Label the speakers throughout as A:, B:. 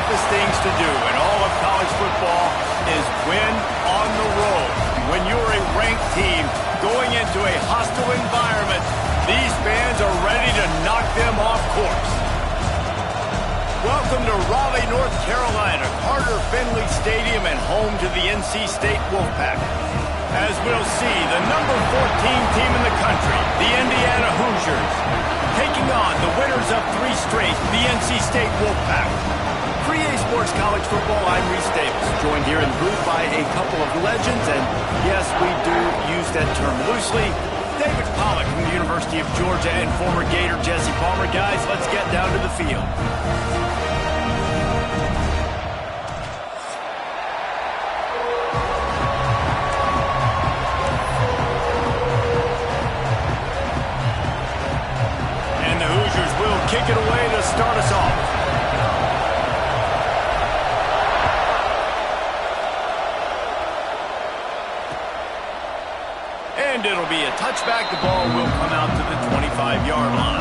A: toughest things to do in all of college football is win on the road. When you're a ranked team going into a hostile environment, these fans are ready to knock them off course. Welcome to Raleigh, North Carolina, Carter Finley Stadium, and home to the NC State Wolfpack. As we'll see, the number 14 team in the country, the Indiana Hoosiers, taking on the winners of 3 straight, the NC State Wolfpack. For EA Sports College Football, I'm Reese Davis, joined here in the booth by a couple of legends, and yes, we do use that term loosely. David Pollack from the University of Georgia and former Gator Jesse Palmer. Guys, let's get down to the field. Kick it away to start us off. And it'll be a touchback. The ball will come out to the 25-yard line.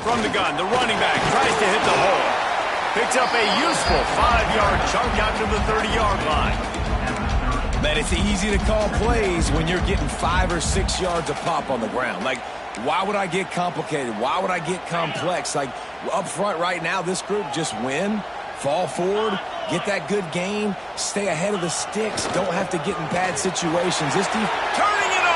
A: From the gun, the running back tries to hit the hole. Picks up a useful 5-yard chunk out to the 30-yard line.
B: Man, it's easy to call plays when you're getting 5 or 6 yards of pop on the ground. Like, why would I get complicated? Why would I get complex? Like, up front right now, this group just win, fall forward, get that good gain, stay ahead of the sticks, don't have to get in bad situations. This team
A: turning it on.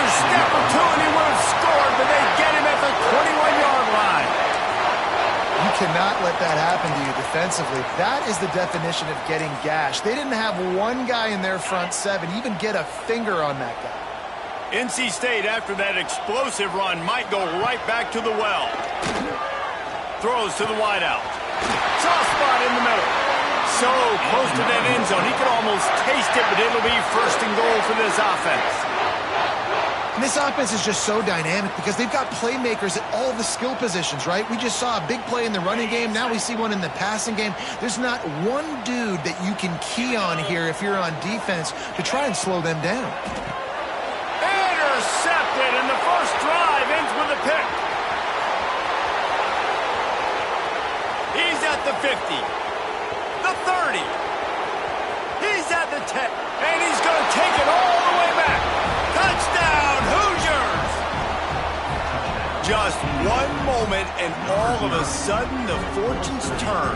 A: Step or two and he would have scored, but they get him at the 21-yard line.
C: You cannot let that happen to you defensively. That is the definition of getting gashed. They didn't have one guy in their front 7 even get a finger on that guy.
A: NC State, after that explosive run, might go right back to the well. Throws to the wideout. Soft spot in the middle. So close to that end zone. He could almost taste it, but it'll be first and goal for this offense.
C: And this offense is just so dynamic because they've got playmakers at all the skill positions, right? We just saw a big play in the running game. Now we see one in the passing game. There's not one dude that you can key on here if you're on defense to try and slow them down.
A: Intercepted, and the first drive ends with a pick. He's at the 50, the 30. He's at the 10, and he's going to take it all the way back. Touchdown, Hoosiers! Just one moment, and all of a sudden, the fortunes turn.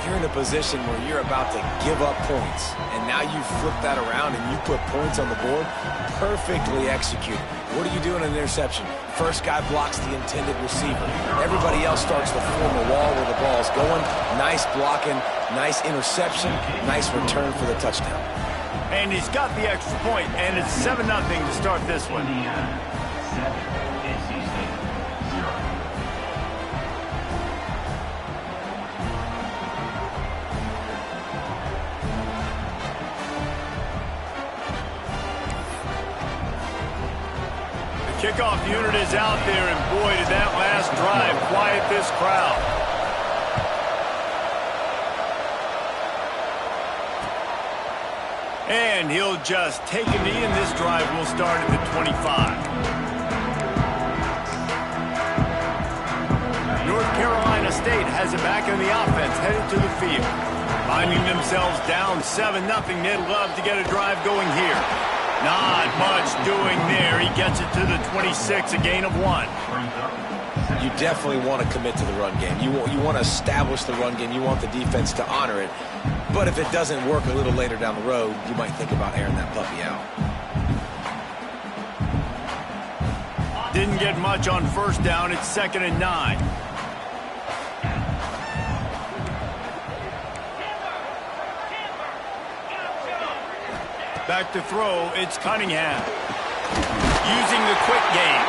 B: You're in a position where you're about to give up points, and now you flip that around and you put points on the board. Perfectly executed. What do you do in an interception? First guy blocks the intended receiver. Everybody else starts to form a wall where the ball's going. Nice blocking, nice interception, nice return for the touchdown.
A: And he's got the extra point, and it's 7-0 to start this one. The kickoff unit is out there, and boy, did that last drive quiet this crowd. And he'll just take a knee, and this drive will start at the 25. North Carolina State has it back in the offense, headed to the field. Finding themselves down 7-0, they'd love to get a drive going here. Not much doing there. He gets it to the 26, a gain of 1.
B: You definitely want to commit to the run game. You want to establish the run game. You want the defense to honor it. But if it doesn't work a little later down the road, you might think about airing that puppy out.
A: Didn't get much on first down. It's 2nd and 9. Back to throw, it's Cunningham. Using the quick game.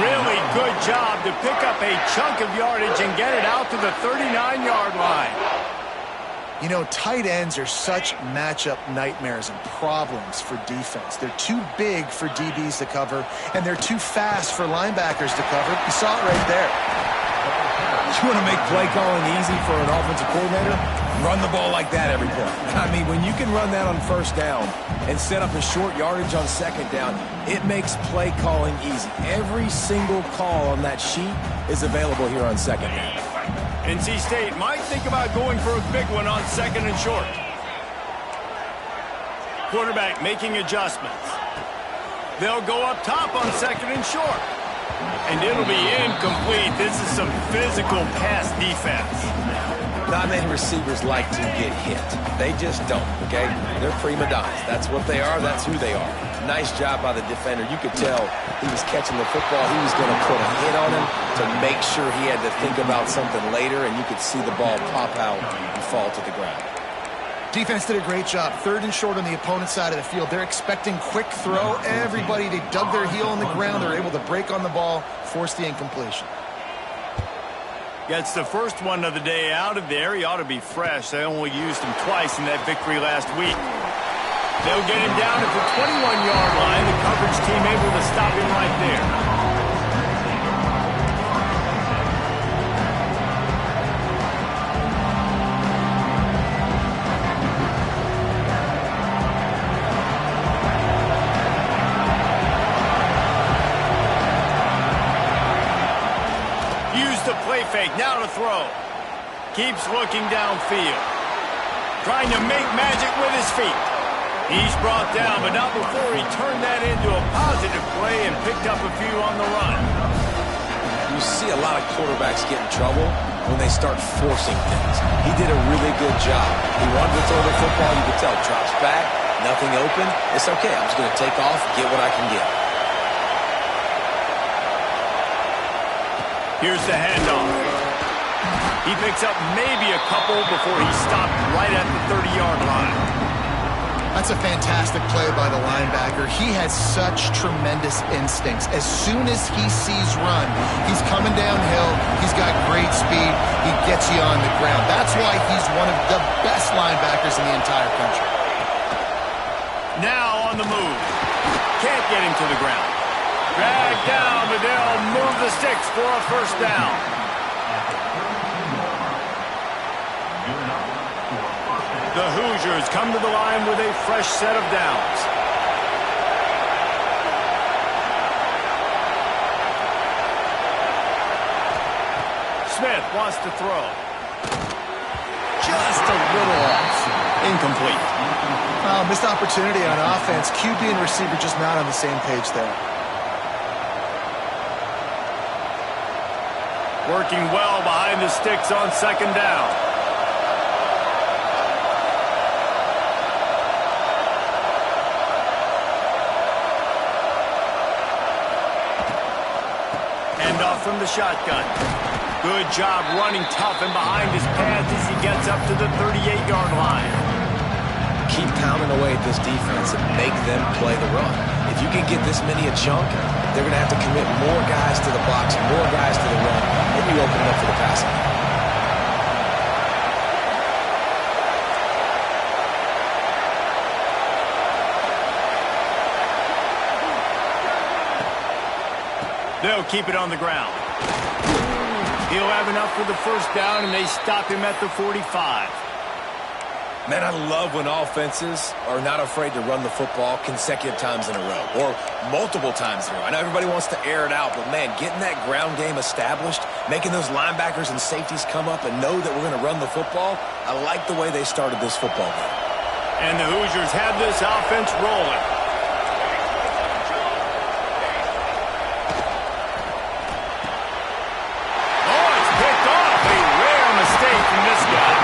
A: Really good job to pick up a chunk of yardage and get it out to the 39-yard line.
C: You know, tight ends are such matchup nightmares and problems for defense. They're too big for DBs to cover, and they're too fast for linebackers to cover. You saw it right there.
B: You want to make play calling easy for an offensive coordinator? Run the ball like that every play. I mean, when you can run that on first down and set up a short yardage on second down, it makes play calling easy. Every single call on that sheet is available here on second down.
A: NC State might think about going for a big one on second and short. Quarterback making adjustments. They'll go up top on second and short. And it'll be incomplete. This is some physical pass defense.
B: Not many receivers like to get hit. They just don't, okay? They're prima donnas. That's what they are. That's who they are. Nice job by the defender. You could tell he was catching the football. He was going to put a hit on him to make sure he had to think about something later, and you could see the ball pop out and fall to the ground.
C: Defense did a great job. Third and short on the opponent's side of the field. They're expecting quick throw. Everybody, they dug their heel on the ground. They're able to break on the ball, force the incompletion.
A: Gets the first one of the day out of there. He ought to be fresh. They only used him twice in that victory last week. They'll get him down at the 21-yard line. The coverage team able to stop him right there. Fake, now to throw. Keeps looking downfield. Trying to make magic with his feet. He's brought down, but not before he turned that into a positive play and picked up a few on the run.
B: You see a lot of quarterbacks get in trouble when they start forcing things. He did a really good job. He wanted to throw the football. You could tell. Drops back, nothing open. It's okay. I'm just going to take off, get what I can get.
A: Here's the handoff. He picks up maybe a couple before he stopped right at the 30-yard line.
C: That's a fantastic play by the linebacker. He has such tremendous instincts. As soon as he sees run, he's coming downhill. He's got great speed. He gets you on the ground. That's why he's one of the best linebackers in the entire country.
A: Now on the move. Can't get him to the ground. Dragged down, but they'll move the sticks for a first down. The Hoosiers come to the line with a fresh set of downs. Smith wants to throw. Just a little off. Incomplete.
C: Missed opportunity on offense. QB and receiver just not on the same page there.
A: Working well behind the sticks on second down. Handoff from the shotgun. Good job running tough and behind his pads as he gets up to the 38-yard line.
B: Keep pounding away at this defense and make them play the run. If you can get this many a chunk, they're going to have to commit more guys to the box, more guys to the run, and you open it up for the passing.
A: They'll keep it on the ground. He'll have enough for the first down, and they stop him at the 45.
B: Man, I love when offenses are not afraid to run the football consecutive times in a row or multiple times in a row. I know everybody wants to air it out, but, man, getting that ground game established, making those linebackers and safeties come up and know that we're going to run the football, I like the way they started this football game.
A: And the Hoosiers have this offense rolling. Oh, it's picked off. A rare mistake from this guy.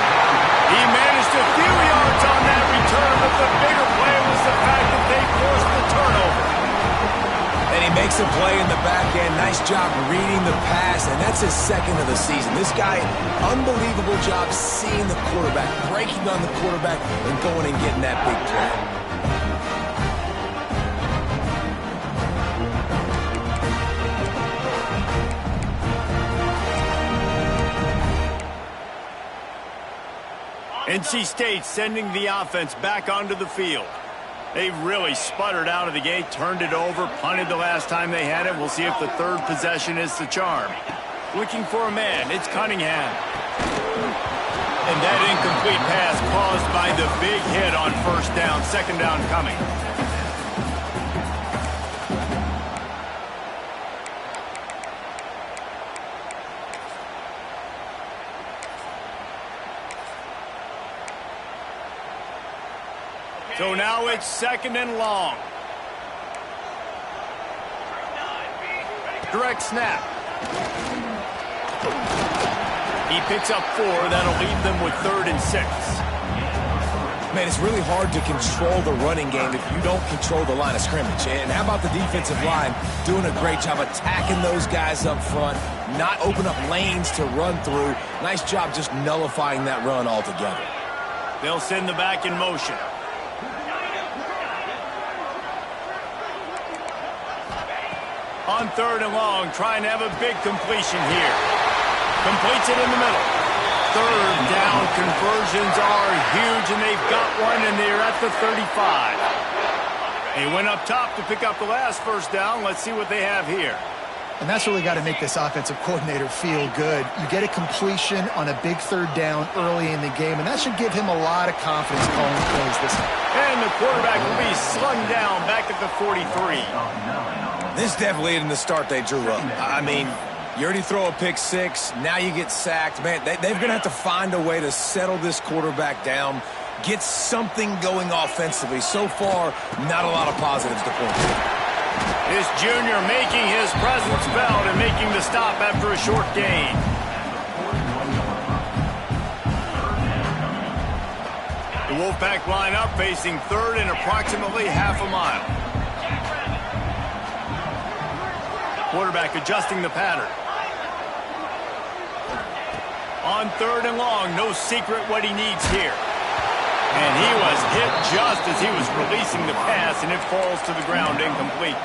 A: He managed a few yards on that return, but the bigger play was the fact that they forced the turnover.
B: And he makes a play in the back end. Nice job reading the pass, and that's his second of the season. This guy, unbelievable job seeing the quarterback, breaking on the quarterback, and going and getting that big play.
A: NC State sending the offense back onto the field. They really sputtered out of the gate, turned it over, punted the last time they had it. We'll see if the third possession is the charm. Looking for a man, it's Cunningham. And that incomplete pass caused by the big hit on first down, second down coming. So now it's second and long. Direct snap. He picks up 4. That'll leave them with 3rd and 6.
B: Man, it's really hard to control the running game if you don't control the line of scrimmage. And how about the defensive line doing a great job attacking those guys up front, not open up lanes to run through. Nice job just nullifying that run altogether.
A: They'll send the back in motion. On 3rd and long, trying to have a big completion here. Completes it in the middle. 3rd down conversions are huge, and they've got one, and they're at the 35. They went up top to pick up the last first down. Let's see what they have here.
C: And that's really got to make this offensive coordinator feel good. You get a completion on a big 3rd down early in the game, and that should give him a lot of confidence calling plays this time.
A: And the quarterback will be slung down back at the 43.
B: This definitely isn't the start they drew up. I mean, you already throw a pick 6, now you get sacked. Man, they're going to have to find a way to settle this quarterback down, get something going offensively. So far, not a lot of positives to point to.
A: This junior making his presence felt and making the stop after a short gain. The Wolfpack line up facing 3rd and approximately half a mile. Quarterback adjusting the pattern. On 3rd and long, no secret what he needs here. And he was hit just as he was releasing the pass, and it falls to the ground incomplete.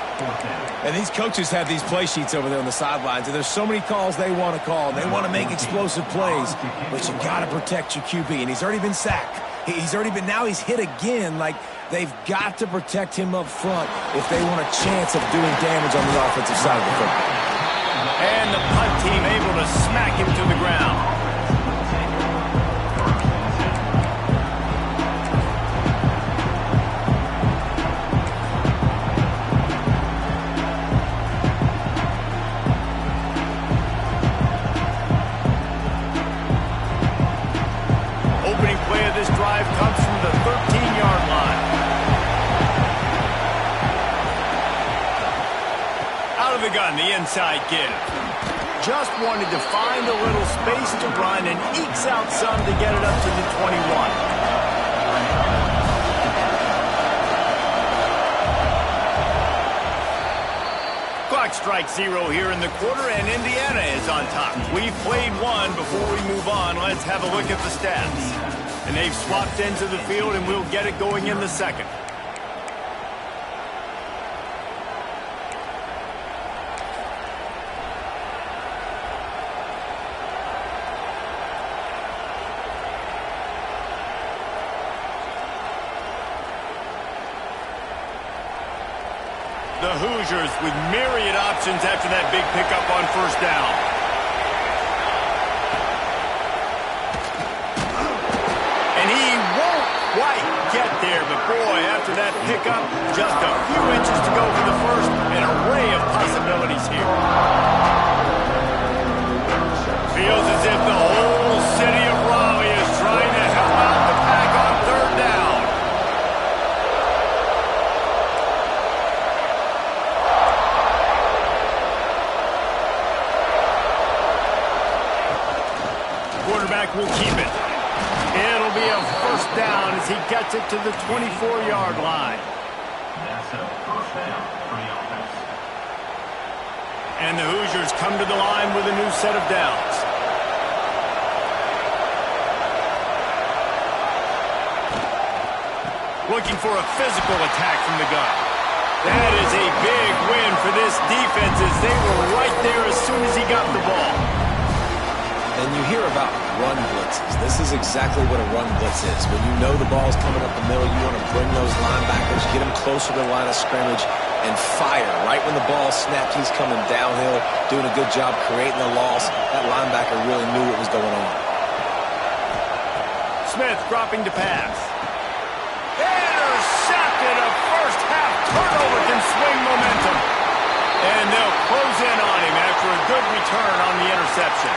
B: And these coaches have these play sheets over there on the sidelines, and there's so many calls they want to call. They want to make explosive plays, but you got to protect your QB, and he's already been sacked. Now he's hit again. Like, they've got to protect him up front if they want a chance of doing damage on the offensive side of the football.
A: And the punt team able to smack him to the ground. Comes from the 13-yard line. Out of the gun, the inside give. Just wanted to find a little space to run and ekes out some to get it up to the 21. Clock strikes 0 here in the quarter, and Indiana is on top. We've played one. Before we move on, let's have a look at the stats. And they've swapped into the field, and we'll get it going in the second. The Hoosiers with myriad options after that big pickup on first down. Get there, but boy, after that pickup, just a few inches to go for the first. An array of possibilities here. Feels as if the whole city of Raleigh is trying to help out the pack on 3rd down. Quarterback will keep it. It'll be a first down as he gets it to the 24-yard line.
D: That's a first down for the offense.
A: And the Hoosiers come to the line with a new set of downs. Looking for a physical attack from the gun. That is a big win for this defense as they were right there as soon as he got the ball.
B: And you hear about run blitzes. This is exactly what a run blitz is. When you know the ball's coming up the middle, you want to bring those linebackers, get them closer to the line of scrimmage, and fire. Right when the ball snapped, he's coming downhill, doing a good job creating a loss. That linebacker really knew what was going on.
A: Smith dropping to pass. Intercepted. A first half turnover can swing momentum. And they'll close in on him after a good return on the interception.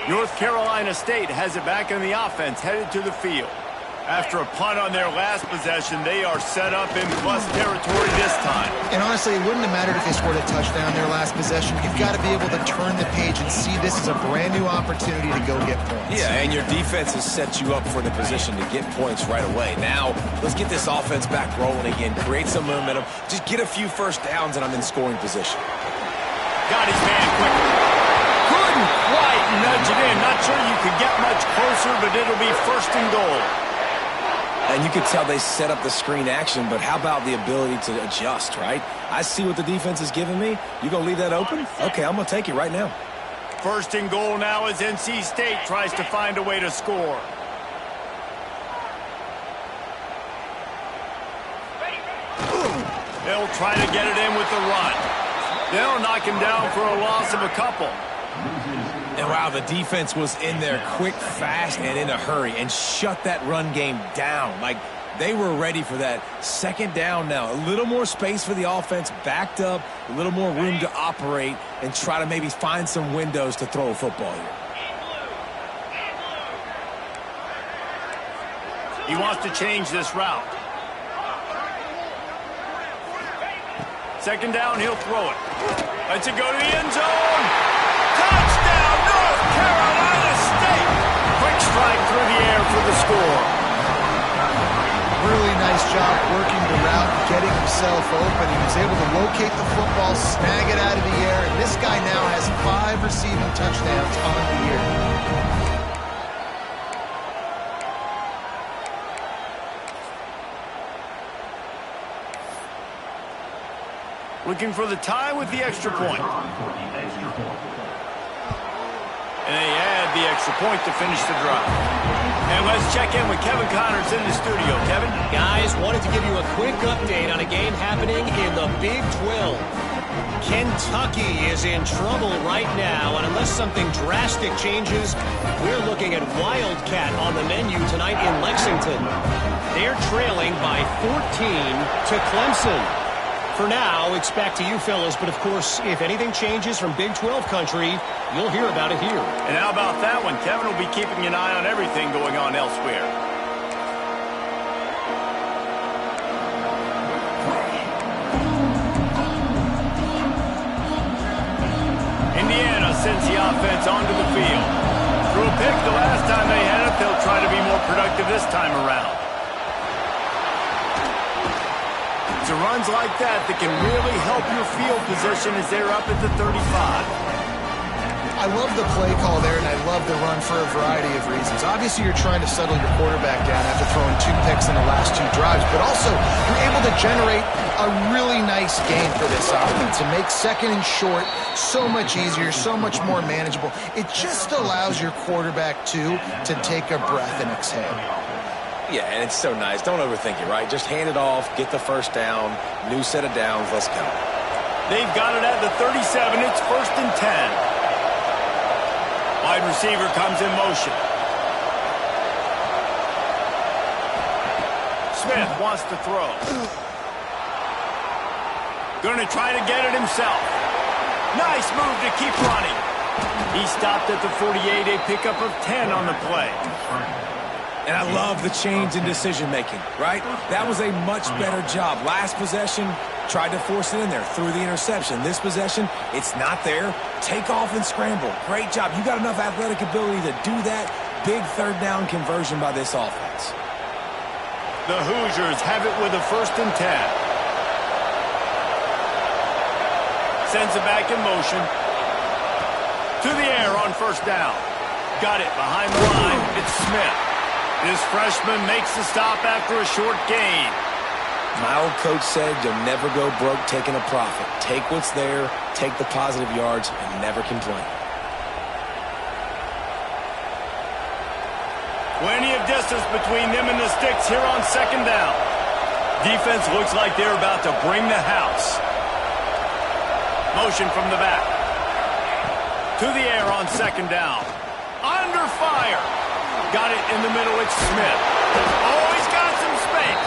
A: North Carolina State has it back in the offense, headed to the field. After a punt on their last possession, they are set up in plus territory this time.
C: And honestly, it wouldn't have mattered if they scored a touchdown their last possession. You've got to be able to turn the page and see this as a brand new opportunity to go get points.
B: Yeah, and your defense has set you up for the position to get points right away. Now, let's get this offense back rolling again, create some momentum, just get a few first downs, and I'm in scoring position.
A: Got his man quickly. Couldn't quite nudge it in. Not sure you could get much closer, but it'll be first and goal.
B: And you could tell they set up the screen action, but how about the ability to adjust, right? I see what the defense is giving me. You going to leave that open? Okay, I'm going to take it right now.
A: First and goal now as NC State tries to find a way to score. They'll try to get it in with the run. They'll knock him down for a loss of a couple.
B: And wow, the defense was in there quick, fast, and in a hurry and shut that run game down. Like, they were ready for that. Second down now. A little more space for the offense, backed up, a little more room to operate and try to maybe find some windows to throw a football here.
A: He wants to change this route. Second down, he'll throw it. Lets it go to the end zone. Touchdown, North Carolina State. Quick strike through the air for the score.
C: Really nice job working the route, getting himself open. He was able to locate the football, snag it out of the air, and this guy now has 5 receiving touchdowns on the year.
A: Looking for the tie with the extra point. And they add the extra point to finish the drive. And let's check in with Kevin Connors in the studio. Kevin?
E: Guys, wanted to give you a quick update on a game happening in the Big 12. Kentucky is in trouble right now, and unless something drastic changes, we're looking at Wildcat on the menu tonight in Lexington. They're trailing by 14 to Clemson. For now, it's back to you fellas, but of course, if anything changes from Big 12 country, you'll hear about it here.
A: And how about that one? Kevin will be keeping an eye on everything going on elsewhere. Indiana sends the offense onto the field. Threw a pick the last time they had it. They'll try to be more productive this time around. It's runs like that can really help your field position as they're up at the 35.
C: I love the play call there, and I love the run for a variety of reasons. Obviously, you're trying to settle your quarterback down after throwing 2 picks in the last 2 drives, but also you're able to generate a really nice game for this offense and make second and short so much easier, so much more manageable. It just allows your quarterback, too, to take a breath and exhale.
B: Yeah, and it's so nice. Don't overthink it, right? Just hand it off, get the first down, new set of downs, let's go.
A: They've got it at the 37. It's first and 10. Wide receiver comes in motion. Smith wants to throw. Going to try to get it himself. Nice move to keep running. He stopped at the 48, a pickup of 10 on the play.
B: And I love the change in decision-making, right? That was a much better job. Last possession, tried to force it in there, threw the interception. This possession, it's not there. Take off and scramble. Great job. You got enough athletic ability to do that. Big third down conversion by this offense.
A: The Hoosiers have it with a first and 10. Sends it back in motion. To the air on first down. Got it behind the line. It's Smith. This freshman makes the stop after a short gain.
B: My old coach said you'll never go broke taking a profit. Take what's there, take the positive yards, and never complain.
A: Plenty of distance between them and the sticks here on second down. Defense looks like they're about to bring the house. Motion from the back. To the air on second down. Under fire. Got it in the middle. It's Smith. Oh, he's got some space.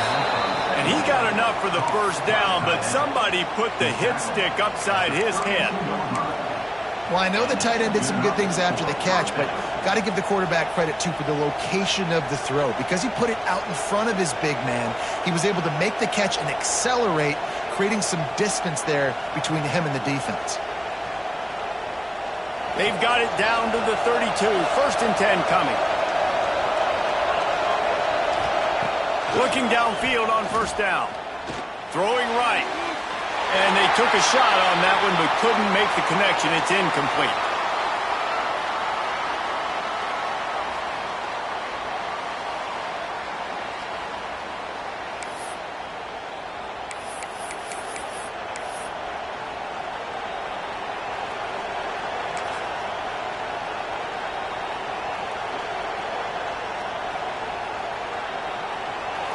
A: And he got enough for the first down, but somebody put the hit stick upside his head.
C: Well, I know the tight end did some good things after the catch, but got to give the quarterback credit, too, for the location of the throw. Because he put it out in front of his big man, he was able to make the catch and accelerate, creating some distance there between him and the defense.
A: They've got it down to the 32. 1st and 10 coming. Looking downfield on first down. Throwing right. And they took a shot on that one but couldn't make the connection. It's incomplete.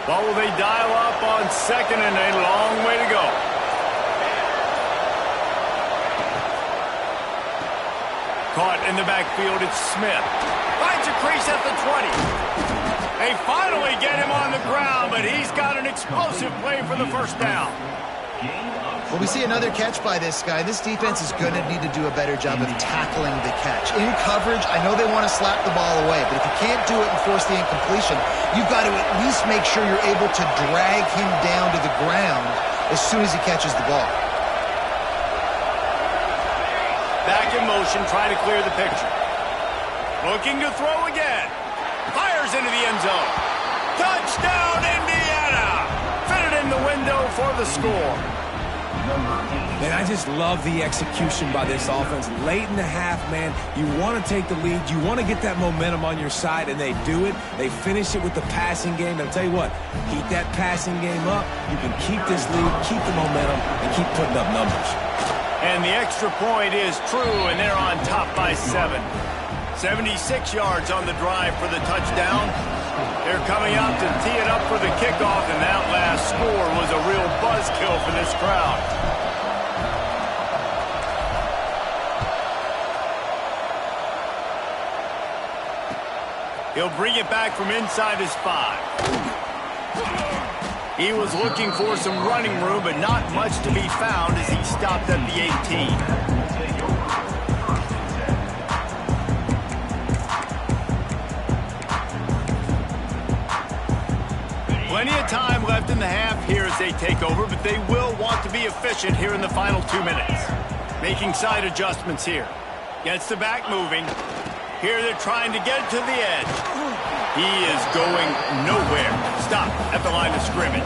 A: What will they dial up on second and a long way to go? Caught in the backfield, it's Smith. Finds a crease at the 20. They finally get him on the ground, but he's got an explosive play for the first down.
C: Well, we see another catch by this guy. This defense is going to need to do a better job of tackling the catch. In coverage, I know they want to slap the ball away, but if you can't do it and force the incompletion, you've got to at least make sure you're able to drag him down to the ground as soon as he catches the ball.
A: Back in motion, trying to clear the picture. Looking to throw again. Fires into the end zone. Touchdown, Indiana! Fitted in the window for the score.
B: Man, I just love the execution by this offense. Late in the half, man, you want to take the lead. You want to get that momentum on your side, and they do it. They finish it with the passing game. And I'll tell you what, keep that passing game up. You can keep this lead, keep the momentum, and keep putting up numbers.
A: And the extra point is true, and they're on top by 7. 76 yards on the drive for the touchdown. They're coming out to tee it up for the kickoff, and that last score was a real buzzkill for this crowd. He'll bring it back from inside his 5. He was looking for some running room, but not much to be found as he stopped at the 18. Plenty of time left in the half here as they take over, but they will want to be efficient here in the final 2 minutes. Making side adjustments here. Gets the back moving. Here they're trying to get to the edge. He is going nowhere. Stop at the line of scrimmage.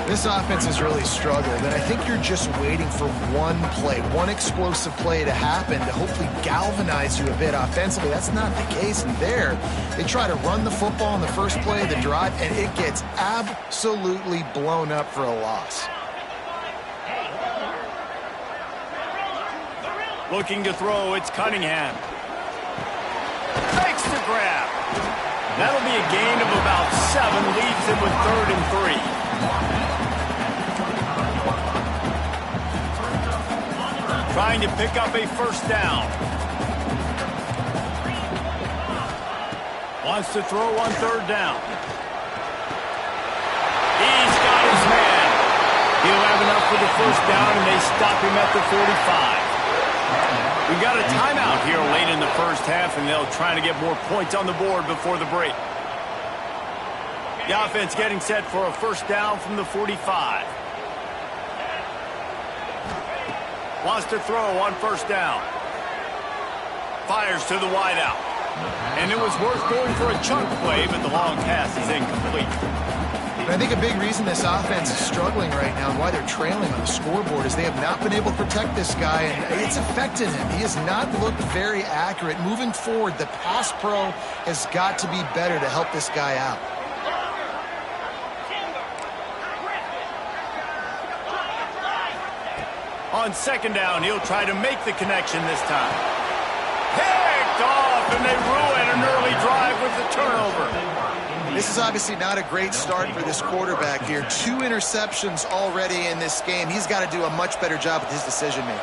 C: This offense has really struggled, and I think you're just waiting for one play, one explosive play to happen to hopefully galvanize you a bit offensively. That's not the case, and there they try to run the football in the first play of the drive, and it gets absolutely blown up for a loss.
A: Looking to throw, it's Cunningham. Fakes the grab. That'll be a gain of about 7, leaves him with 3rd and 3. Trying to pick up a first down. Wants to throw on 3rd down. He's got his man. He'll have enough for the first down, and they stop him at the 45. We've got a timeout here late in the first half, and they'll try to get more points on the board before the break. The offense getting set for a first down from the 45. Wants to throw on first down. Fires to the wideout. And it was worth going for a chunk play, but the long pass is incomplete.
C: And I think a big reason this offense is struggling right now and why they're trailing on the scoreboard is they have not been able to protect this guy, and it's affected him. He has not looked very accurate. Moving forward, the pass pro has got to be better to help this guy out.
A: On second down, he'll try to make the connection this time. Picked off, and they ruin an early drive with the turnover.
C: This is obviously not a great start for this quarterback here. 2 interceptions already in this game. He's got to do a much better job with his decision-making.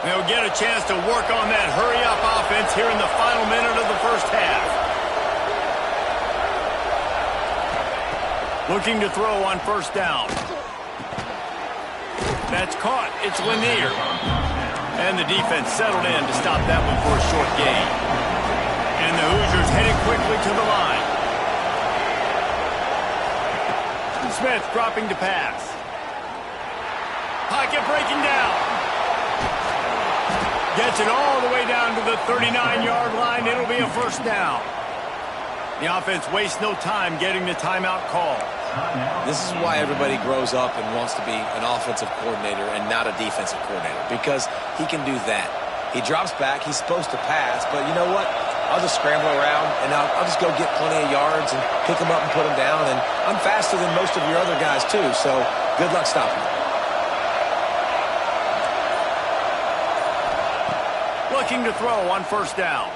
A: They'll get a chance to work on that hurry-up offense here in the final minute of the first half. Looking to throw on first down. That's caught. It's Lanier. And the defense settled in to stop that one for a short gain. And the Hoosiers heading quickly to the line. Smith dropping to pass. Pocket breaking down. Gets it all the way down to the 39-yard line. It'll be a first down. The offense wastes no time getting the timeout call.
B: This is why everybody grows up and wants to be an offensive coordinator and not a defensive coordinator, because he can do that. He drops back. He's supposed to pass, but you know what? I'll just scramble around, and I'll just go get plenty of yards and pick them up and put them down. And I'm faster than most of your other guys, too, so good luck stopping me.
A: Looking to throw on first down.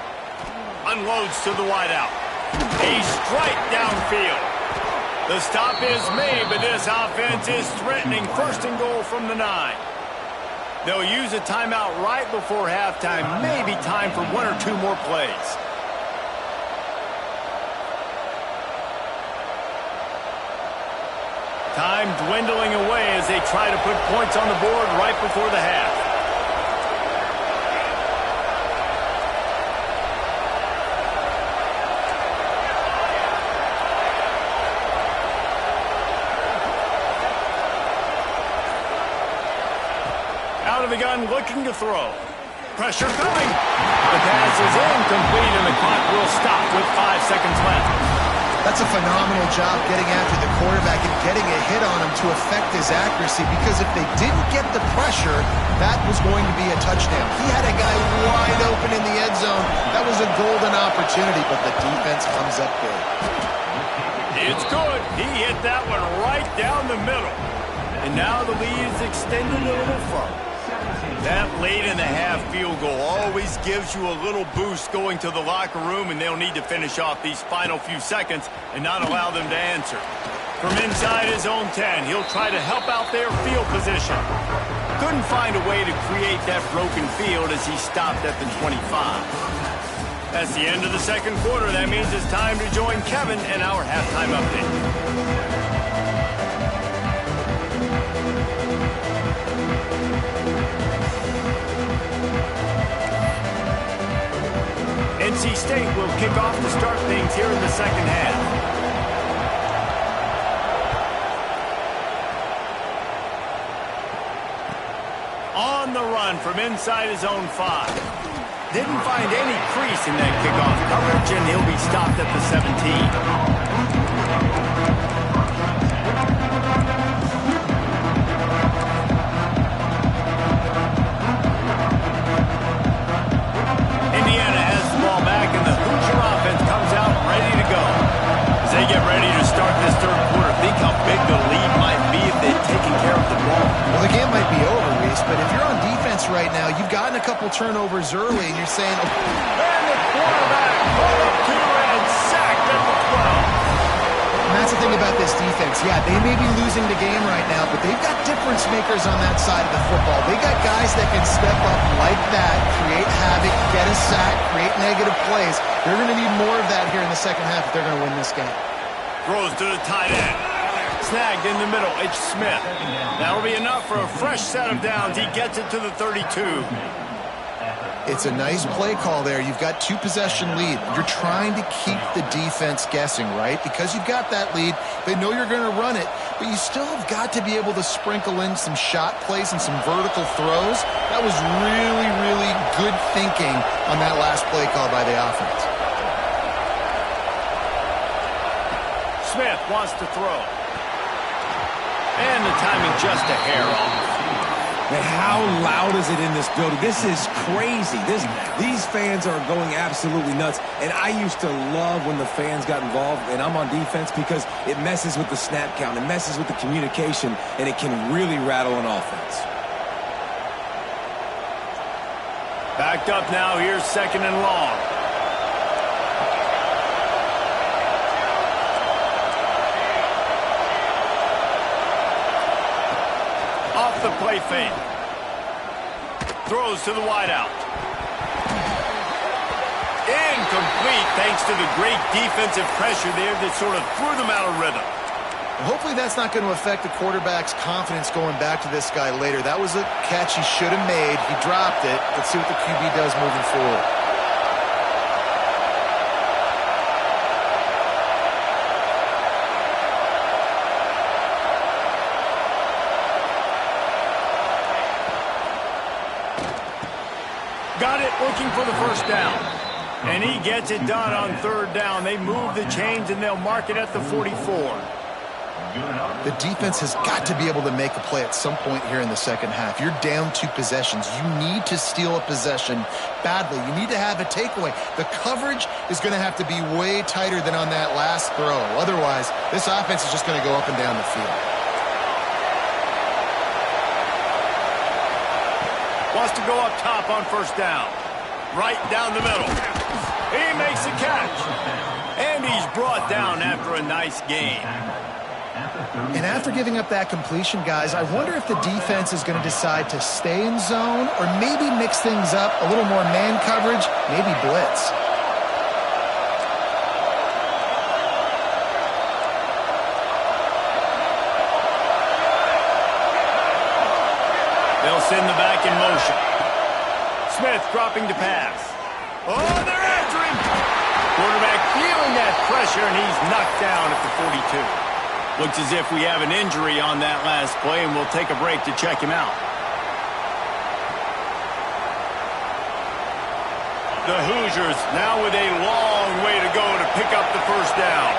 A: Unloads to the wideout. A strike downfield. The stop is made, but this offense is threatening first and goal from the 9. They'll use a timeout right before halftime. Maybe time for 1 or 2 more plays. Time dwindling away as they try to put points on the board right before the half. Out of the gun, looking to throw. Pressure coming. The pass is incomplete, and the clock will stop with 5 seconds left.
C: That's a phenomenal job getting after the quarterback and getting a hit on him to affect his accuracy, because if they didn't get the pressure, that was going to be a touchdown. He had a guy wide open in the end zone. That was a golden opportunity, but the defense comes up big.
A: It's good. He hit that one right down the middle. And now the lead is extended a little further. That late-in-the-half field goal always gives you a little boost going to the locker room, and they'll need to finish off these final few seconds and not allow them to answer. From inside his own 10, he'll try to help out their field position. Couldn't find a way to create that broken field as he stopped at the 25. That's the end of the second quarter. That means it's time to join Kevin in our halftime update. NC State will kick off to start things here in the second half. On the run from inside his own 5. Didn't find any crease in that kickoff coverage, and he'll be stopped at the 17. They get ready to start this third quarter. Think how big the lead might be if they'd taken care of the ball.
C: Well, the game might be over, Reese, but if you're on defense right now, you've gotten a couple turnovers early, and you're saying,
A: And the quarterback pulled up to and sacked at the 12.
C: And that's the thing about this defense. Yeah, they may be losing the game right now, but they've got difference makers on that side of the football. They got guys that can step up like that, create havoc, get a sack, create negative plays. They're going to need more of that here in the second half if they're going to win this game.
A: Throws to the tight end. Snagged in the middle. It's Smith. That'll be enough for a fresh set of downs. He gets it to the 32.
C: It's a nice play call there. You've got 2-possession lead. You're trying to keep the defense guessing, right? Because you've got that lead, they know you're going to run it, but you still have got to be able to sprinkle in some shot plays and some vertical throws. That was really, really good thinking on that last play call by the offense.
A: Smith wants to throw. And the timing just a hair off.
B: Man, how loud is it in this building? This is crazy. These fans are going absolutely nuts. And I used to love when the fans got involved, and I'm on defense, because it messes with the snap count. It messes with the communication, and it can really rattle an offense.
A: Backed up now. Here's 2nd and long. Off the play fake. Throws to the wideout. Incomplete thanks to the great defensive pressure there that sort of threw them out of rhythm.
C: Hopefully that's not going to affect the quarterback's confidence going back to this guy later. That was a catch he should have made. He dropped it. Let's see what the QB does moving forward.
A: Got it, looking for the 1st down. And he gets it done on 3rd down. They move the chains, and they'll mark it at the 44.
C: The defense has got to be able to make a play at some point here in the second half. You're down 2 possessions. You need to steal a possession badly. You need to have a takeaway. The coverage is going to have to be way tighter than on that last throw. Otherwise, this offense is just going to go up and down the field.
A: Wants to go up top on 1st down. Right down the middle. He makes the catch. And he's brought down after a nice gain.
C: And after giving up that completion, guys, I wonder if the defense is going to decide to stay in zone or maybe mix things up, a little more man coverage, maybe blitz.
A: They'll send the back in motion. Smith dropping to pass. Oh, they're after him. Quarterback feeling that pressure, and he's knocked down at the 42. Looks as if we have an injury on that last play, and we'll take a break to check him out. The Hoosiers now with a long way to go to pick up the 1st down.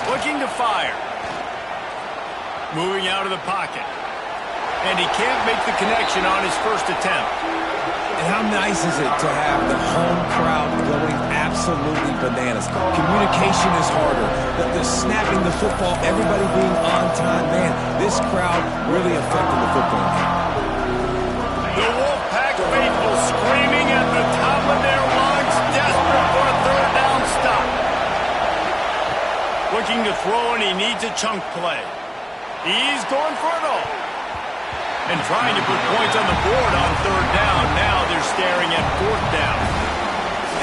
A: Looking to fire. Moving out of the pocket. And he can't make the connection on his 1st attempt.
B: And how nice is it to have the home crowd going absolutely bananas? Communication is harder. The snapping the football, everybody being on time. Man, this crowd really affected the football game.
A: The Wolfpack faithful screaming at the top of their lungs, desperate for a 3rd down stop. Looking to throw, and he needs a chunk play. He's going for it all. And trying to put points on the board on 3rd down. Now they're staring at 4th down.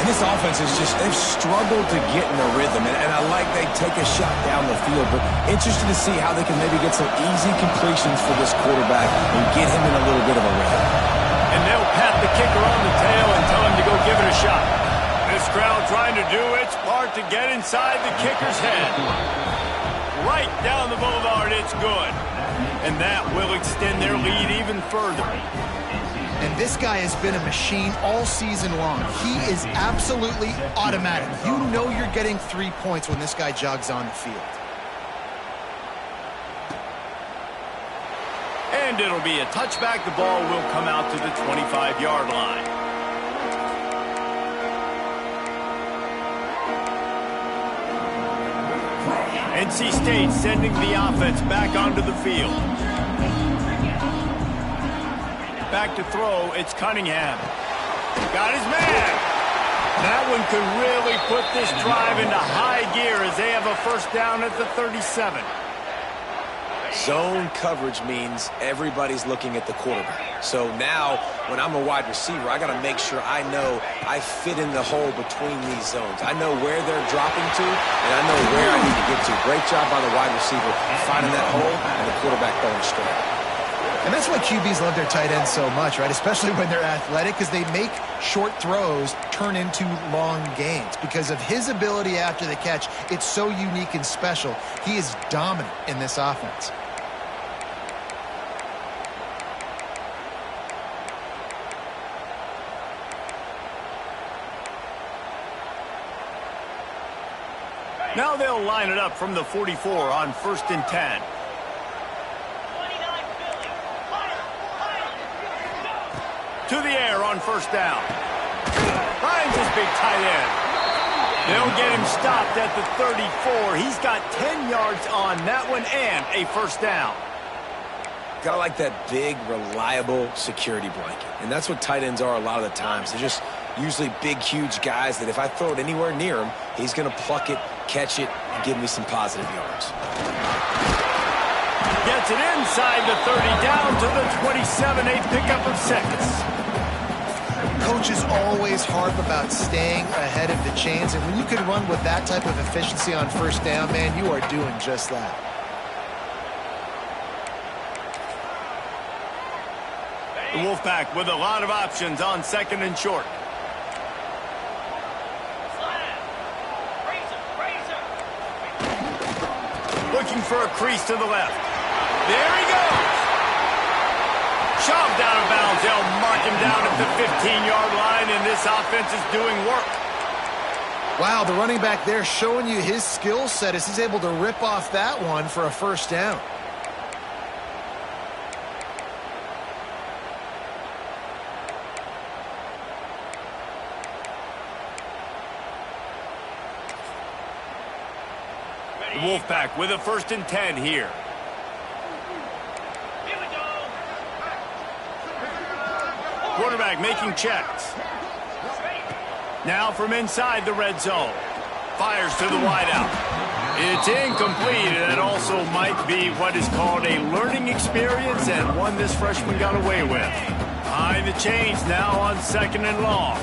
B: And this offense is just, they've struggled to get in a rhythm. And I like they take a shot down the field, but interested to see how they can maybe get some easy completions for this quarterback and get him in a little bit of a rhythm.
A: And they'll pat the kicker on the tail and tell him to go give it a shot. This crowd trying to do its part to get inside the kicker's head. Right down the boulevard, it's good. And that will extend their lead even further.
C: And this guy has been a machine all season long. He is absolutely automatic. You know you're getting 3 points when this guy jogs on the field.
A: And it'll be a touchback. The ball will come out to the 25-yard line. NC State sending the offense back onto the field. Back to throw, it's Cunningham. Got his man. That one could really put this drive into high gear as they have a 1st down at the 37.
B: Zone coverage means everybody's looking at the quarterback. So now, when I'm a wide receiver, I got to make sure I know I fit in the hole between these zones. I know where they're dropping to, and I know where I need to get to. Great job by the wide receiver finding that hole and the quarterback going straight.
C: And that's why QBs love their tight ends so much, right? Especially when they're athletic, because they make short throws turn into long gains. Because of his ability after the catch, it's so unique and special. He is dominant in this offense.
A: Now they'll line it up from the 44 on 1st and 10. To the air on 1st down. Finds his big tight end. They'll get him stopped at the 34. He's got 10 yards on that one and a 1st down.
B: Gotta like that big, reliable security blanket. And that's what tight ends are a lot of the times. They're just usually big, huge guys that if I throw it anywhere near him, he's gonna pluck it, catch it, and give me some positive yards.
A: Gets it inside the 30, down to the 27, a pickup of 6.
C: Coaches always harp about staying ahead of the chains, and when you can run with that type of efficiency on 1st down, man, you are doing just that.
A: The Wolfpack with a lot of options on 2nd and short. Looking for a crease to the left. There he goes. Shoved out of bounds. They'll mark him down at the 15-yard line, and this offense is doing work.
C: Wow, the running back there showing you his skill set as he's able to rip off that one for a 1st down.
A: The Wolfpack with a 1st and 10 here. Quarterback making checks. Now from inside the red zone. Fires to the wideout. It's incomplete, and it also might be what is called a learning experience and one this freshman got away with. Behind the chains now on 2nd and long.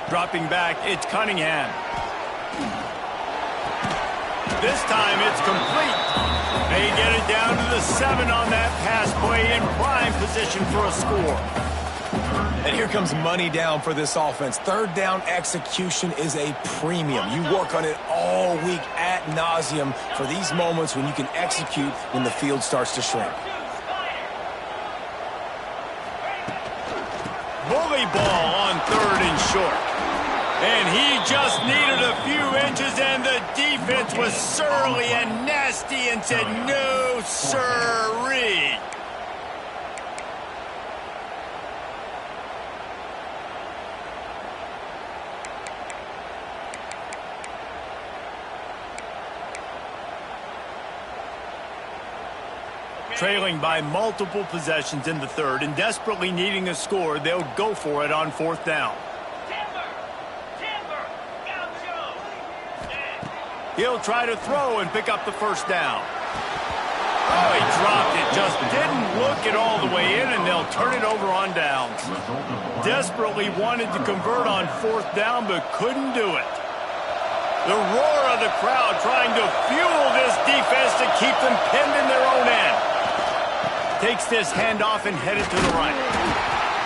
A: Dropping back, it's Cunningham. This time it's complete. They get it down to the 7 on that pass play in prime position for a score.
B: And here comes money down for this offense. 3rd down execution is a premium. You work on it all week ad nauseum for these moments when you can execute when the field starts to shrink.
A: Bully ball on 3rd and short. And he just needed a few inches, and the defense was surly and nasty and said, no, sirree. Trailing by multiple possessions in the 3rd and desperately needing a score, they'll go for it on 4th down. He'll try to throw and pick up the 1st down. Oh, he dropped it. Just didn't look it all the way in, and they'll turn it over on downs. Desperately wanted to convert on 4th down, but couldn't do it. The roar of the crowd trying to fuel this defense to keep them pinned in their own end. Takes this handoff and headed to the right.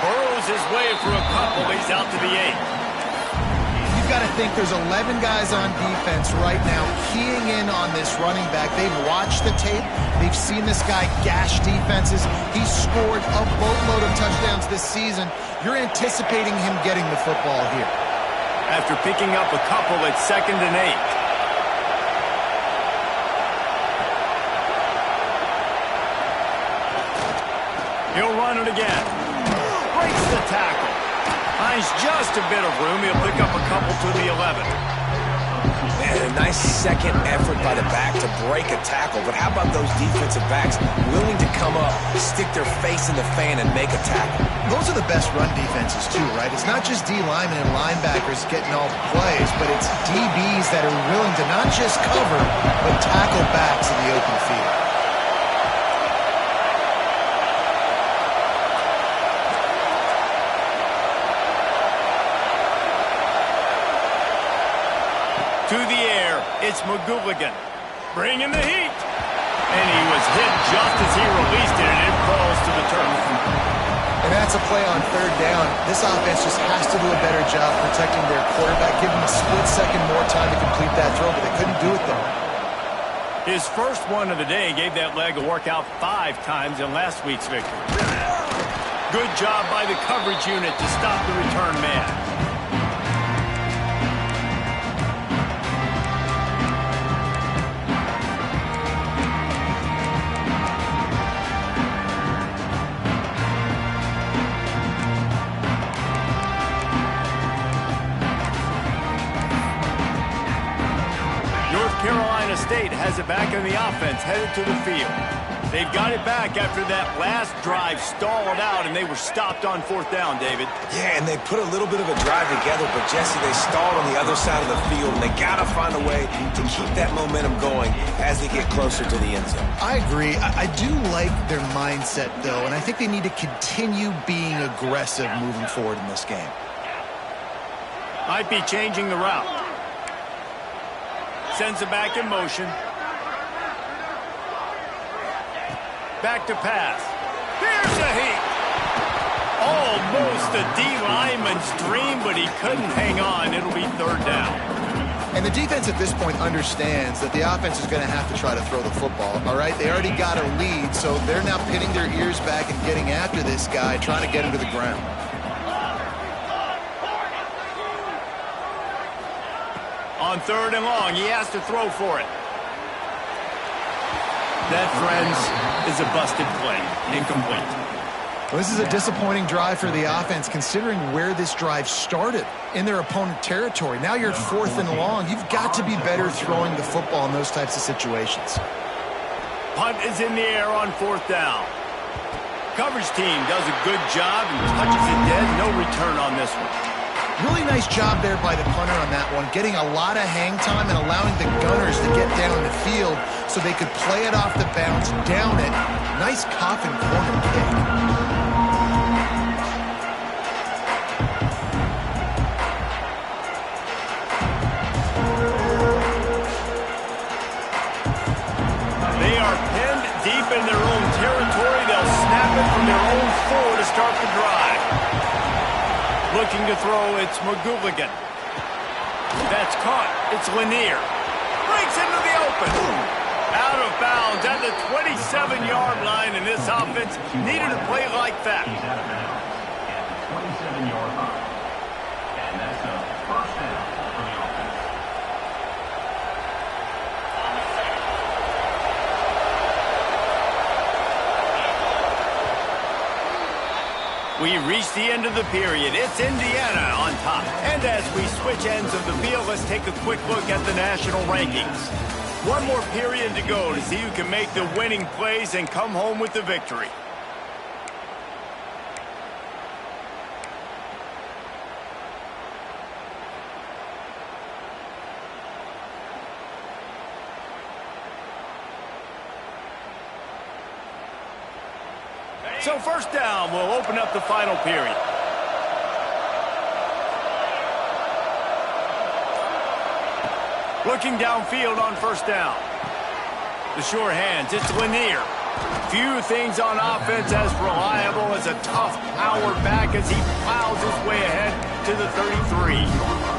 A: Burrows his way for a couple. He's out to the 8.
C: Got to think there's 11 guys on defense right now keying in on this running back. They've watched the tape. They've seen this guy gash defenses. He's scored a boatload of touchdowns this season. You're anticipating him getting the football here.
A: After picking up a couple at 2nd and 8. He'll run it again. Breaks the tackle. Finds just a bit of room. He'll pick up a couple to the 11.
B: Man, a nice second effort by the back to break a tackle. But how about those defensive backs willing to come up, stick their face in the fan, and make a tackle?
C: Those are the best run defenses, too, right? It's not just D linemen and linebackers getting all the plays, but it's DBs that are willing to not just cover, but tackle backs in the open field.
A: To the air, it's McGooligan. Bringing the heat. And he was hit just as he released it, and it falls to the turf.
C: And that's a play on third down. This offense just has to do a better job protecting their quarterback, give him a split second more time to complete that throw, but they couldn't do it there.
A: His first one of the day gave that leg a workout 5 times in last week's victory. Good job by the coverage unit to stop the return man. Carolina State has it back in the offense, headed to the field. They've got it back after that last drive stalled out, and they were stopped on 4th down, David.
B: Yeah, and they put a little bit of a drive together, but Jesse, they stalled on the other side of the field, and they got to find a way to keep that momentum going as they get closer to the end zone.
C: I agree. I do like their mindset, though, and I think they need to continue being aggressive moving forward in this game.
A: Might be changing the route. Sends it back in motion. Back to pass. Here's a heat. Almost a D lineman's dream, but he couldn't hang on. It'll be 3rd down.
C: And the defense at this point understands that the offense is going to have to try to throw the football, all right? They already got a lead, so they're now pinning their ears back and getting after this guy, trying to get him to the ground.
A: On 3rd and long, he has to throw for it. That, friends, is a busted play. Incomplete.
C: Well, this is a disappointing drive for the offense, considering where this drive started in their opponent territory. Now you're at 4th and long. You've got to be better throwing the football in those types of situations.
A: Punt is in the air on 4th down. Coverage team does a good job and touches it dead. No return on this one.
C: Really nice job there by the punter on that one, getting a lot of hang time and allowing the gunners to get down the field so they could play it off the bounce, down it. Nice coffin corner kick.
A: They are pinned deep in their own territory. They'll snap it from their own 4 to start the drive. Looking to throw, it's McGooligan. That's caught. It's Lanier. Breaks into the open. Out of bounds at the 27-yard line, and this offense needed a play like that.
D: He's out of bounds at the 27-yard line. And that's a 1st down for the offense.
A: We reach the end of the period. It's Indiana on top. And as we switch ends of the field, let's take a quick look at the national rankings. One more period to go to see who can make the winning plays and come home with the victory. So 1st down will open up the final period. Looking downfield on 1st down. The sure hands, it's Lanier. Few things on offense as reliable as a tough power back as he plows his way ahead to the 33.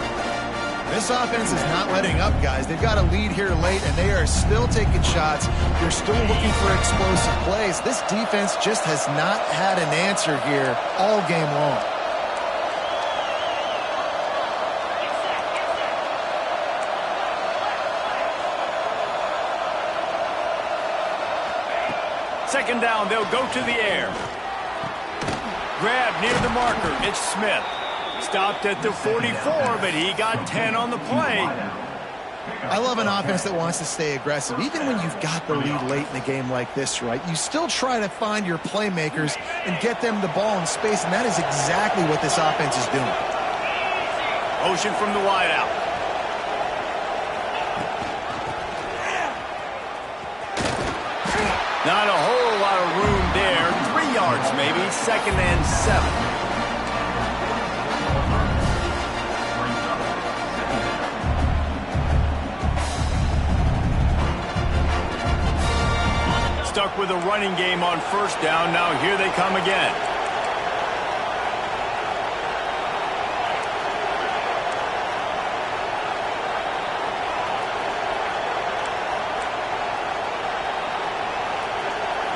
C: This offense is not letting up, guys. They've got a lead here late, and they are still taking shots. They're still looking for explosive plays. This defense just has not had an answer here all game long.
A: Second down, they'll go to the air. Grab near the marker, it's Smith. Stopped at the 44, but he got 10 on the play.
C: I love an offense that wants to stay aggressive. Even when you've got the lead late in the game like this, right, you still try to find your playmakers and get them the ball in space, and that is exactly what this offense is doing.
A: Motion from the wide out. Not a whole lot of room there. 3 yards maybe. 2nd and 7. Stuck with a running game on 1st down. Now here they come again.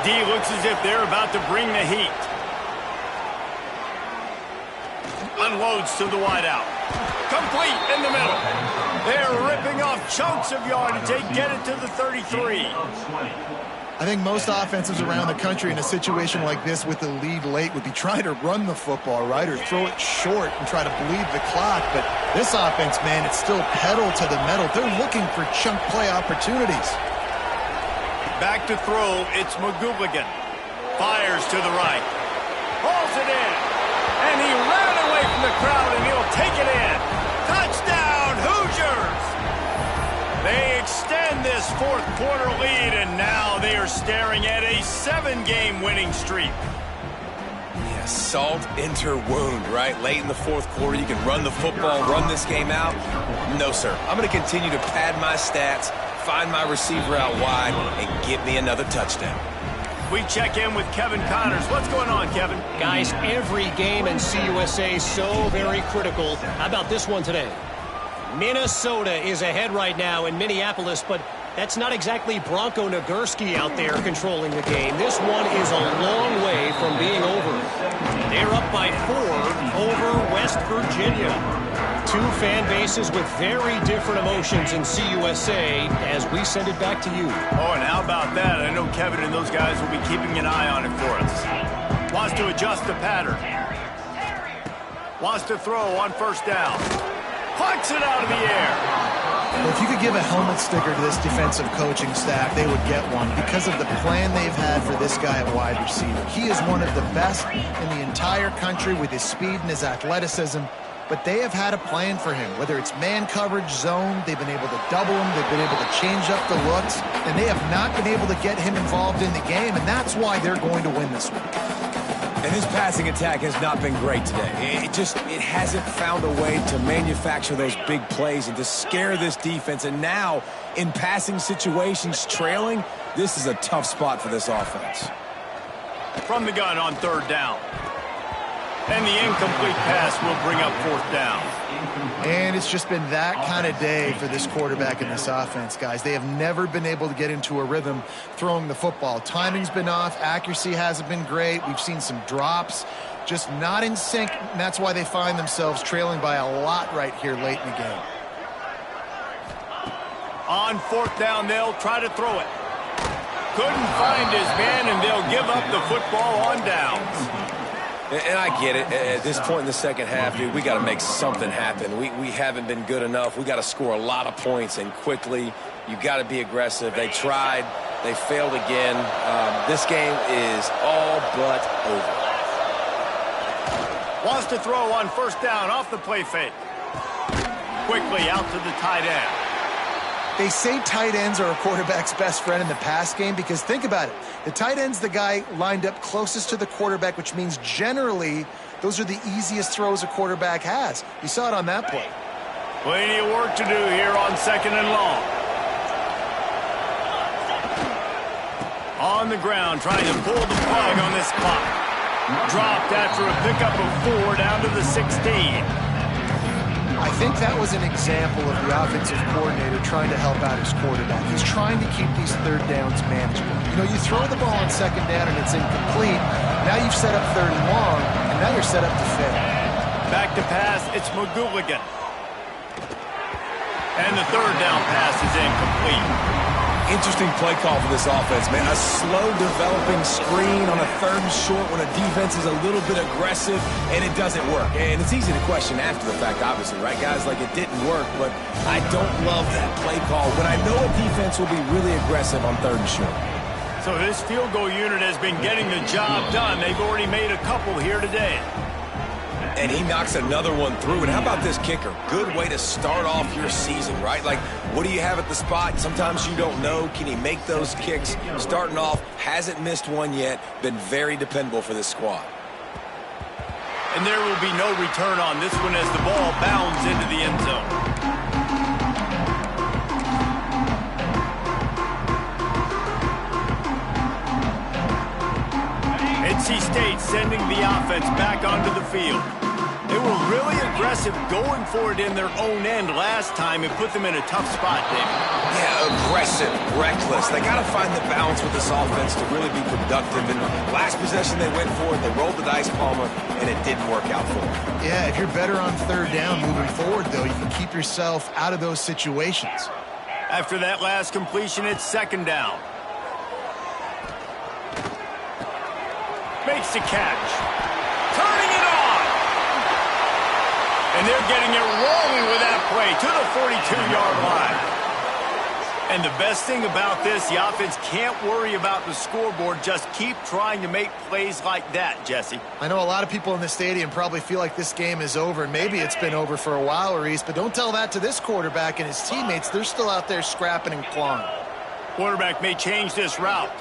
A: D looks as if they're about to bring the heat. Unloads to the wideout. Complete in the middle. They're ripping off chunks of yardage. They get it to the 33.
C: I think most offenses around the country in a situation like this with the lead late would be trying to run the football, right, or throw it short and try to bleed the clock. But this offense, man, it's still pedal to the metal. They're looking for chunk play opportunities.
A: Back to throw, it's McGooligan. Fires to the right. Hauls it in. And he ran away from the crowd, and he'll take it in. Touchdown, Hoosiers! They extend this 4th quarter lead, and now they are staring at a 7-game winning streak.
B: Yeah, salt enter wound, right? Late in the 4th quarter, you can run the football, run this game out. No, sir. I'm going to continue to pad my stats, find my receiver out wide, and get me another touchdown.
A: We check in with Kevin Connors. What's going on, Kevin?
E: Guys, every game in CUSA so very critical. How about this one today? Minnesota is ahead right now in Minneapolis, but that's not exactly Bronco Nagurski out there controlling the game. This one is a long way from being over. They're up by 4 over West Virginia. 2 fan bases with very different emotions in CUSA as we send it back to you.
A: Oh, and how about that? I know Kevin and those guys will be keeping an eye on it for us. Wants to adjust the pattern. Wants to throw on 1st down. Plucks it out of the air.
C: Well, if you could give a helmet sticker to this defensive coaching staff, they would get one because of the plan they've had for this guy at wide receiver. He is one of the best in the entire country with his speed and his athleticism, but they have had a plan for him. Whether it's man coverage, zone, they've been able to double him, they've been able to change up the looks, and they have not been able to get him involved in the game, and that's why they're going to win this one.
B: And his passing attack has not been great today. It hasn't found a way to manufacture those big plays and to scare this defense. And now, in passing situations, trailing, this is a tough spot for this offense.
A: From the gun on 3rd down. And the incomplete pass will bring up 4th down.
C: And it's just been that kind of day for this quarterback in this offense, guys. They have never been able to get into a rhythm throwing the football. Timing's been off. Accuracy hasn't been great. We've seen some drops. Just not in sync, and that's why they find themselves trailing by a lot right here late in the game.
A: On 4th down, they'll try to throw it. Couldn't find his man, and they'll give up the football on downs.
B: And I get it. At this point in the 2nd half, dude, we got to make something happen. We haven't been good enough. We got to score a lot of points and quickly. You got to be aggressive. They tried. They failed again. This game is all but over.
A: Wants to throw on 1st down off the play fake. Quickly out to the tight end.
C: They say tight ends are a quarterback's best friend in the pass game because think about it. The tight end's the guy lined up closest to the quarterback, which means generally those are the easiest throws a quarterback has. You saw it on that play.
A: Plenty of work to do here on 2nd and long. On the ground, trying to pull the plug on this clock. Dropped after a pickup of 4 down to the 16.
C: I think that was an example of the offensive coordinator trying to help out his quarterback. He's trying to keep these 3rd downs manageable. You know, you throw the ball on 2nd down and it's incomplete. Now you've set up 3rd and long, and now you're set up to fail.
A: Back to pass, it's McGooligan. And the 3rd down pass is incomplete.
B: Interesting play call for this offense, man. A slow developing screen on a 3rd and short when a defense is a little bit aggressive, and it doesn't work. And it's easy to question after the fact, obviously, right, guys? Like, it didn't work, but I don't love that play call when I know a defense will be really aggressive on 3rd and short.
A: So this field goal unit has been getting the job done. They've already made a couple here today.
B: And he knocks another one through. And how about this kicker? Good way to start off your season, right? Like, what do you have at the spot? Sometimes you don't know. Can he make those kicks? Starting off, hasn't missed one yet. Been very dependable for this squad.
A: And there will be no return on this one as the ball bounds into the end zone. NC State sending the offense back onto the field. They were really aggressive going for it in their own end last time and put them in a tough spot, David.
B: Yeah, aggressive, reckless. They got to find the balance with this offense to really be productive. And last possession they went for it, they rolled the dice, Palmer, and it didn't work out for them.
C: Yeah, if you're better on 3rd down moving forward, though, you can keep yourself out of those situations.
A: After that last completion, it's 2nd down. Makes the catch. Turning it on. And they're getting it rolling with that play to the 42-yard line. And the best thing about this, the offense can't worry about the scoreboard. Just keep trying to make plays like that, Jesse.
C: I know a lot of people in the stadium probably feel like this game is over, and maybe it's been over for a while, Reese, but don't tell that to this quarterback and his teammates. They're still out there scrapping and clawing.
A: Quarterback may change this route.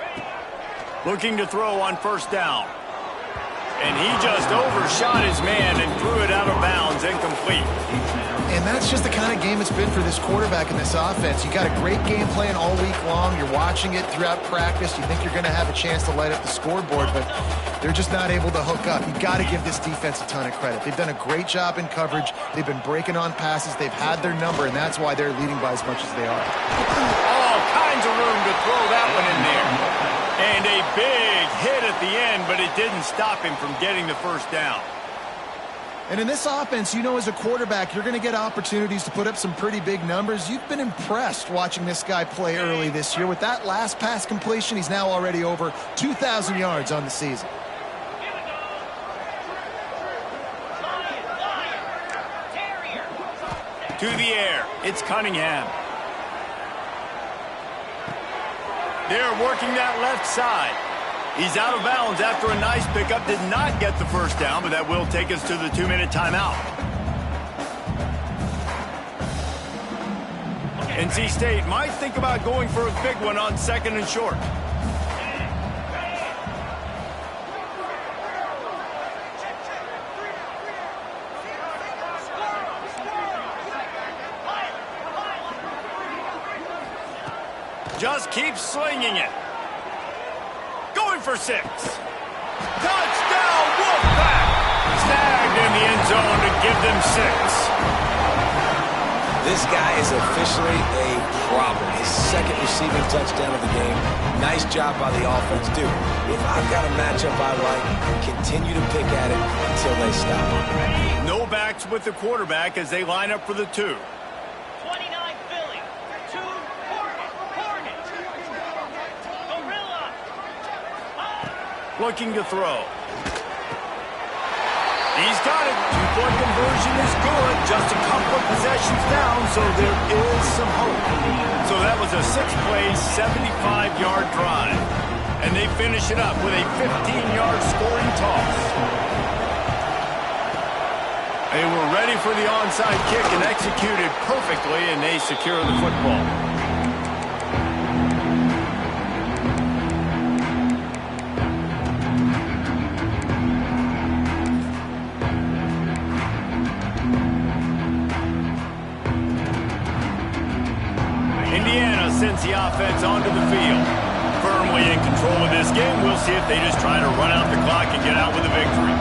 A: Looking to throw on 1st down. And he just overshot his man and threw it out of bounds, incomplete.
C: And that's just the kind of game it's been for this quarterback in this offense. You got a great game plan all week long. You're watching it throughout practice. You think you're going to have a chance to light up the scoreboard, but they're just not able to hook up. You got to give this defense a ton of credit. They've done a great job in coverage. They've been breaking on passes. They've had their number, and that's why they're leading by as much as they are.
A: All kinds of room to throw that one in there. And a big hit at the end, but it didn't stop him from getting the 1st down.
C: And in this offense, you know, as a quarterback, you're going to get opportunities to put up some pretty big numbers. You've been impressed watching this guy play early this year. With that last pass completion, he's now already over 2,000 yards on the season.
A: To the air, it's Cunningham. They're working that left side. He's out of bounds after a nice pickup. Did not get the 1st down, but that will take us to the 2-minute timeout. NC State might think about going for a big one on 2nd and short. Just keep slinging it. Going for 6. Touchdown, Wolfpack! Snagged in the end zone to give them 6.
B: This guy is officially a problem. His 2nd receiving touchdown of the game. Nice job by the offense, dude. If I've got a matchup I like, continue to pick at it until they stop.
A: No backs with the quarterback as they line up for the 2. Looking to throw. He's got it. 2-point conversion is good. Just a couple of possessions down, so there is some hope. So that was a 6-play, 75-yard drive. And they finish it up with a 15-yard scoring toss. They were ready for the onside kick and executed perfectly, and they secure the football. Sends the offense onto the field. Firmly in control of this game. We'll see if they just try to run out the clock and get out with a victory.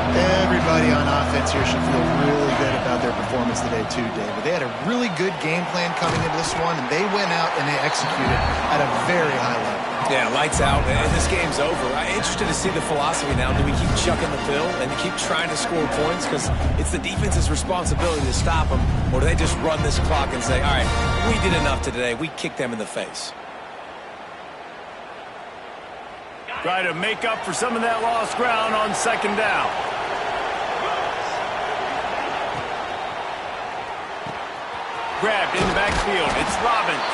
C: Everybody on offense here should feel really good about their performance today too, David. They had a really good game plan coming into this one, and they went out and they executed at a very high level.
B: Yeah, lights out, and this game's over. I'm interested to see the philosophy now. Do we keep chucking the pill and keep trying to score points because it's the defense's responsibility to stop them, or do they just run this clock and say, all right, we did enough today, we kicked them in the face?
A: Try to make up for some of that lost ground on second down. Grabbed in the backfield. It's Robbins.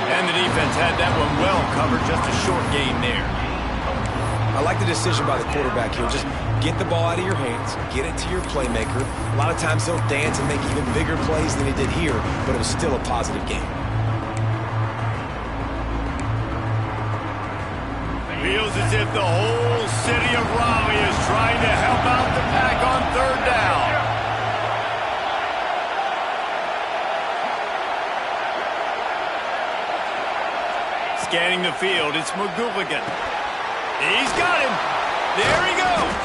A: And the defense had that one well covered. Just a short gain there.
B: I like the decision by the quarterback here. Just get the ball out of your hands, get it to your playmaker. A lot of times he'll dance and make even bigger plays than he did here, but it was still a positive game.
A: Feels as if the whole city of Raleigh is trying to help out the Pack on third down. Scanning the field, it's McGooligan. He's got him. There he goes.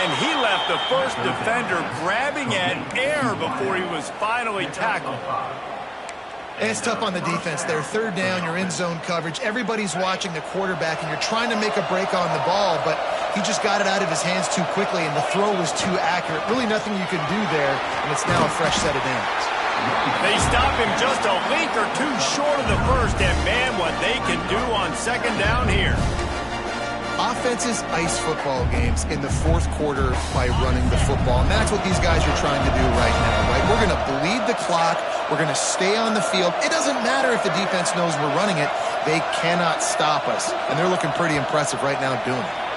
A: And he left the first defender grabbing at air before he was finally tackled.
C: And it's tough on the defense there. Third down, you're in zone coverage. Everybody's watching the quarterback, and you're trying to make a break on the ball, but he just got it out of his hands too quickly, and the throw was too accurate. Really nothing you can do there, and it's now a fresh set of downs.
A: They stop him just a link or two short of the first, and man, what they can do on second down here.
C: Offenses ice football games in the fourth quarter by running the football, and that's what these guys are trying to do right now, right? We're going to bleed the clock. We're going to stay on the field. It doesn't matter if the defense knows we're running it. They cannot stop us, and they're looking pretty impressive right now doing it.